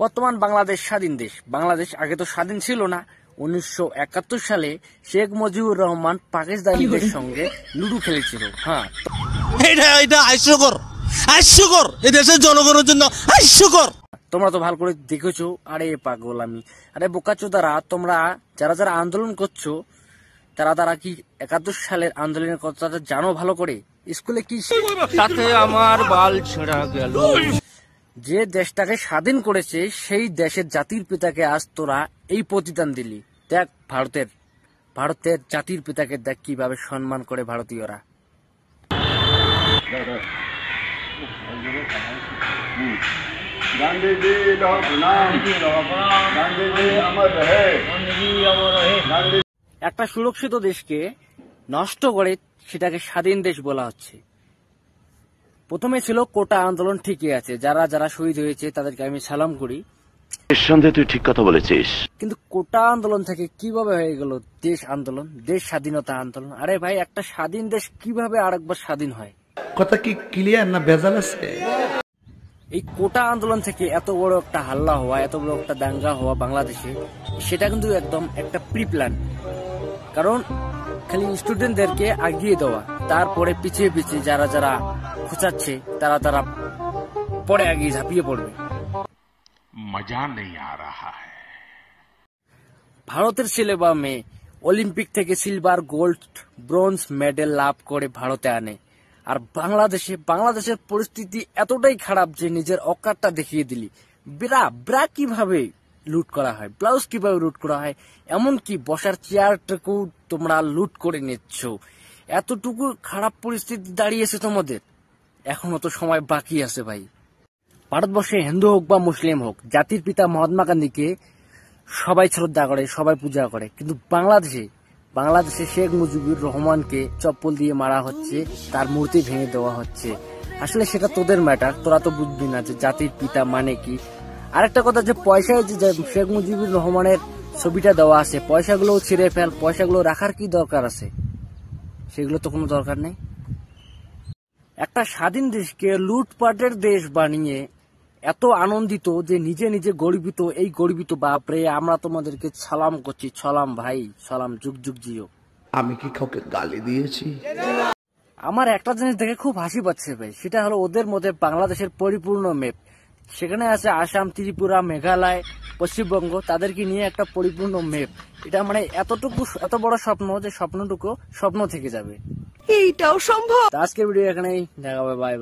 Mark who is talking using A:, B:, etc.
A: বর্তমান বাংলাদেশ স্বাধীন দেশ। বাংলাদেশ আগে তো স্বাধীন ছিল না। 1971 সালে শেখ মুজিবুর রহমান পাকিস্তানিদের সঙ্গে লুডু খেলেছিল। হ্যাঁ,
B: এটা হাস্যকর, হাস্যকর, এই দেশের জনগণের জন্য হাস্যকর।
A: তোমরা তো ভালো করে দেখেছো। আরে পাগল আমি, আরে বোকাচোদারা, তোমরা যারা যারা আন্দোলন করছো তারা কি 71 সালের আন্দোলনের কথাটা জানো ভালো করে? স্কুলে কি
C: তাতে আমার বাল ছেঁড়া গেল।
A: যে দেশটাকে স্বাধীন করেছে সেই দেশের জাতির পিতাকে আজ তোরা এই প্রতিদান দিলি। দেখ ভারতের জাতির পিতাকে দেখ কিভাবে সম্মান করে ভারতীয়রা। একটা সুরক্ষিত দেশকে নষ্ট করে সেটাকে স্বাধীন দেশ বলা হচ্ছে। প্রথমে ছিল কোটা আন্দোলন, ঠিকই আছে, যারা যারা শহীদ হয়েছে তাদেরকে আমি সালাম করি।
D: নিঃসন্দেহে তুই ঠিক কথা বলেছিস।
A: কিন্তু কোটা আন্দোলন থেকে কিভাবে হয়ে গেল দেশ আন্দোলন, দেশ স্বাধীনতা আন্দোলন? আরে ভাই, একটা স্বাধীন দেশ কিভাবে আরেকবার স্বাধীন হয়?
E: কথা কি ক্লিয়ার না ভেজাল আছে?
A: এই কোটা আন্দোলন থেকে এত বড় একটা হাল্লা হওয়া, এত বড় একটা দাঙ্গা হওয়া বাংলাদেশে, সেটা কিন্তু একদম একটা প্রি প্ল্যান। কারণ খালি স্টুডেন্টদেরকে আগিয়ে দেওয়া, তারপরে পিছিয়ে পিছিয়ে যারা যারা খোঁচাচ্ছে তারা পরে আগিয়ে ঝাঁপিয়ে পড়বে।
F: মজা নেই আ রাহা হ্যায়।
A: ভারতের ছেলে বা মেয়ে অলিম্পিক থেকে সিলভার, গোল্ড, ব্রোঞ্জ মেডেল লাভ করে ভারতে আনে, আর বাংলাদেশের পরিস্থিতি এতটাই খারাপ যে নিজের অকারটা দেখিয়ে দিলি। ব্রা কিভাবে লুট করা হয়, ব্লাউজ কিভাবে লুট করা হয়, এমনকি বসার চেয়ারটুকু তোমরা লুট করে নিচ্ছ। এতটুকু খারাপ পরিস্থিতি দাঁড়িয়েছে তোমাদের, এখনো তো সময় বাকি আছে ভাই। ভারতবর্ষে হিন্দু হোক বা মুসলিম হোক, জাতির পিতা মহাত্মা গান্ধীকে সবাই শ্রদ্ধা করে, সবাই পূজা করে। কিন্তু বাংলাদেশে শেখ মুজিবুর রহমানকে চপ্পল দিয়ে মারা হচ্ছে, তার মূর্তি ভেঙে দেওয়া হচ্ছে। আসলে সেটা তোদের ম্যাটার, তোরা তো বুঝবি না যে জাতির পিতা মানে কি। আরেকটা কথা, যে পয়সায় যে শেখ মুজিবুর রহমানের ছবিটা দেওয়া আছে, পয়সাগুলো ছিঁড়ে ফেল, পয়সাগুলো রাখার কি দরকার আছে? সেগুলো তো কোনো দরকার নেই। একটা স্বাধীন দেশকে লুটপাটের দেশ বানিয়ে এত আনন্দিত যে নিজে নিজে গর্বিত। এই গর্বিত, বাপরে, আমরা তোমাদেরকে সালাম করছি। সালাম ভাই, সালাম, যুগ যুগ জিও।
E: আমি কি কাউকে গালি দিয়েছি?
A: আমার একটা জিনিস দেখে খুব হাসি পাচ্ছে ভাই, সেটা হলো ওদের মধ্যে বাংলাদেশের পরিপূর্ণ ম্যাপ। সেখানে আছে আসাম, ত্রিপুরা, মেঘালয়, পশ্চিমবঙ্গ, তাদেরকে নিয়ে একটা পরিপূর্ণ ম্যাপ। এটা মানে এত বড় স্বপ্ন যে স্বপ্নটুকু স্বপ্ন থেকে যাবে।
G: এইটাও সম্ভব।
A: আজকের ভিডিও এখানেই, দেখা হবে, বাই।